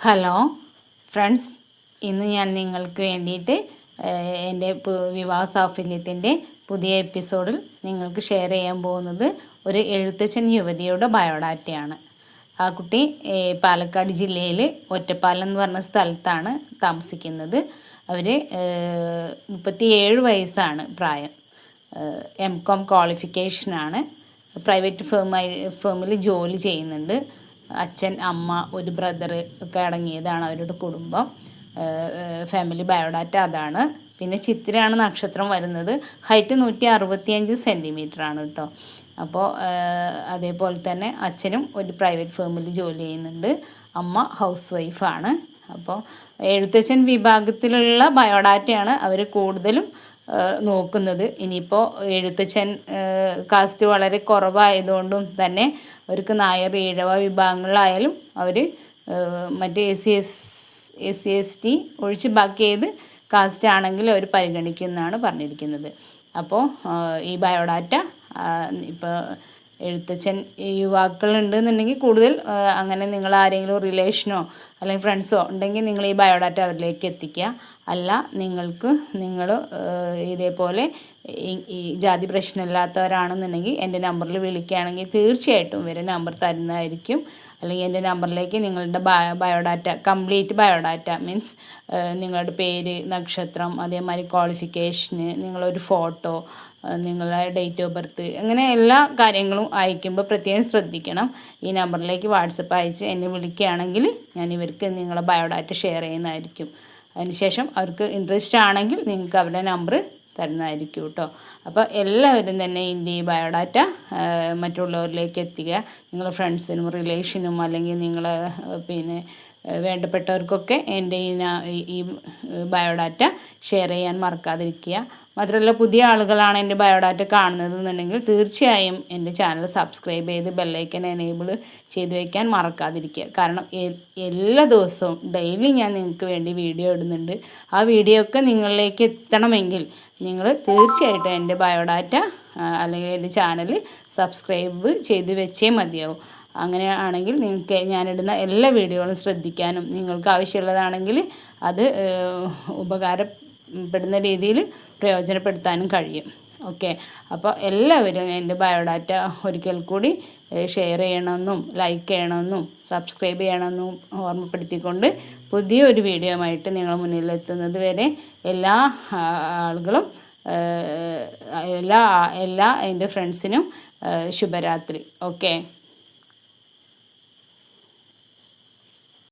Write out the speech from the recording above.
Hello friends, ഇന്ന് ഞാൻ നിങ്ങൾക്ക് വേണ്ടിയിട്ട് എൻ്റെ വിവാഹ സാഫല്യത്തിൻ്റെ പുതിയ എപ്പിസോഡിൽ നിങ്ങൾക്ക് ഷെയർ ചെയ്യാൻ പോകുന്നത് ഒരു എഴുത്തച്ഛൻ യുവതിയുടെ ബയോഡാറ്റയാണ്. ആ കുട്ടി പാലക്കാട് ജില്ലയിൽ ഒറ്റപ്പാലം എന്ന് പറഞ്ഞ സ്ഥലത്താണ് താമസിക്കുന്നത്. അവർ 37 വയസ്സാണ് പ്രായം. MCOM ക്വാളിഫിക്കേഷനാണ്. പ്രൈവറ്റ് ഫേമിൽ ജോലി ചെയ്യുന്നുണ്ട്. അച്ഛൻ, അമ്മ, ഒരു ബ്രദർ ഒക്കെ അടങ്ങിയതാണ് അവരുടെ കുടുംബം. ഫാമിലി ബയോഡാറ്റ അതാണ്. പിന്നെ ചിത്രയാണ് നക്ഷത്രം വരുന്നത്. ഹൈറ്റ് 165 സെൻറ്റിമീറ്ററാണ് കേട്ടോ. അപ്പോൾ അതേപോലെ തന്നെ അച്ഛനും ഒരു പ്രൈവറ്റ് ഫേമിൽ ജോലി ചെയ്യുന്നുണ്ട്. അമ്മ ഹൗസ് വൈഫാണ്. അപ്പോൾ എഴുത്തച്ഛൻ വിഭാഗത്തിലുള്ള ബയോഡാറ്റയാണ് അവർ കൂടുതലും നോക്കുന്നത്. ഇനിയിപ്പോൾ എഴുത്തച്ഛൻ കാസ്റ്റ് വളരെ കുറവായതുകൊണ്ടും തന്നെ അവർക്ക് നായർ, ഈഴവ വിഭാഗങ്ങളിലായാലും അവർ മറ്റേ SC/ST ഒഴിച്ച് ബാക്കി ഏത് കാസ്റ്റ് ആണെങ്കിലും അവർ പരിഗണിക്കുമെന്നാണ് പറഞ്ഞിരിക്കുന്നത്. അപ്പോൾ ഈ ബയോഡാറ്റ ഇപ്പോൾ എഴുത്തച്ഛൻ യുവാക്കളുണ്ടെന്നുണ്ടെങ്കിൽ കൂടുതൽ അങ്ങനെ നിങ്ങൾ ആരെങ്കിലും റിലേഷനോ അല്ലെങ്കിൽ ഫ്രണ്ട്സോ ഉണ്ടെങ്കിൽ നിങ്ങൾ ഈ ബയോഡാറ്റ അവരിലേക്ക് എത്തിക്കുക. അല്ല നിങ്ങൾ ഇതേപോലെ ഈ ജാതി പ്രശ്നമില്ലാത്തവരാണെന്നുണ്ടെങ്കിൽ എൻ്റെ നമ്പറിൽ വിളിക്കുകയാണെങ്കിൽ തീർച്ചയായിട്ടും ഇവരെ നമ്പർ തരുന്നതായിരിക്കും. അല്ലെങ്കിൽ എൻ്റെ നമ്പറിലേക്ക് നിങ്ങളുടെ ബയോഡാറ്റ, കംപ്ലീറ്റ് ബയോഡാറ്റ മീൻസ് നിങ്ങളുടെ പേര്, നക്ഷത്രം, അതേമാതിരി ക്വാളിഫിക്കേഷന്, നിങ്ങളൊരു ഫോട്ടോ, നിങ്ങളുടെ ഡേറ്റ് ഓഫ് ബർത്ത്, അങ്ങനെ എല്ലാ കാര്യങ്ങളും അയക്കുമ്പോൾ പ്രത്യേകം ശ്രദ്ധിക്കണം. ഈ നമ്പറിലേക്ക് വാട്സപ്പ് അയച്ച് എന്നെ വിളിക്കുകയാണെങ്കിൽ ഞാൻ ഇവർക്ക് നിങ്ങളുടെ ബയോഡാറ്റ ഷെയർ ചെയ്യുന്നതായിരിക്കും. അതിനുശേഷം അവർക്ക് ഇൻട്രസ്റ്റ് ആണെങ്കിൽ നിങ്ങൾക്ക് അവരുടെ നമ്പർ തരുന്നതായിരിക്കും കേട്ടോ. അപ്പോൾ എല്ലാവരും തന്നെ ഈ ബയോഡാറ്റ മറ്റുള്ളവരിലേക്ക് എത്തിക്കുക. നിങ്ങളുടെ ഫ്രണ്ട്സിനും റിലേഷനും അല്ലെങ്കിൽ നിങ്ങൾ വേണ്ടപ്പെട്ടവർക്കൊക്കെ എൻ്റെ ഈ ബയോഡാറ്റ ഷെയർ ചെയ്യാൻ മറക്കാതിരിക്കുക. മാത്രമല്ല, പുതിയ ആളുകളാണ് എൻ്റെ ബയോഡാറ്റ കാണുന്നതെന്നുണ്ടെങ്കിൽ തീർച്ചയായും എൻ്റെ ചാനൽ സബ്സ്ക്രൈബ് ചെയ്ത് ബെല്ലൈക്കൻ എനേബിൾ ചെയ്ത് വയ്ക്കാൻ മറക്കാതിരിക്കുക. കാരണം എല്ലാ ദിവസവും ഡെയിലി ഞാൻ നിങ്ങൾക്ക് വേണ്ടി വീഡിയോ ഇടുന്നുണ്ട്. ആ വീഡിയോ ഒക്കെ നിങ്ങളിലേക്ക് എത്തണമെങ്കിൽ നിങ്ങൾ തീർച്ചയായിട്ടും എൻ്റെ ബയോഡാറ്റ അല്ലെങ്കിൽ എൻ്റെ ചാനൽ സബ്സ്ക്രൈബ് ചെയ്ത് വെച്ചേ മതിയാവും. അങ്ങനെയാണെങ്കിൽ നിങ്ങൾക്ക് ഞാനിടുന്ന എല്ലാ വീഡിയോകളും ശ്രദ്ധിക്കാനും നിങ്ങൾക്ക് ആവശ്യമുള്ളതാണെങ്കിൽ അത് ഉപകാരപ്പെടുന്ന രീതിയിൽ പ്രയോജനപ്പെടുത്താനും കഴിയും. ഓക്കെ, അപ്പോൾ എല്ലാവരും എൻ്റെ ബയോഡാറ്റ ഒരിക്കൽ കൂടി ഷെയർ ചെയ്യണമെന്നും ലൈക്ക് ചെയ്യണമെന്നും സബ്സ്ക്രൈബ് ചെയ്യണമെന്നും ഓർമ്മപ്പെടുത്തിക്കൊണ്ട് പുതിയൊരു വീഡിയോ ആയിട്ട് നിങ്ങൾ മുന്നിലെത്തുന്നത് വരെ എല്ലാ ആളുകളും എല്ലാ എൻ്റെ ഫ്രണ്ട്സിനും ശുഭരാത്രി. ഓക്കെ.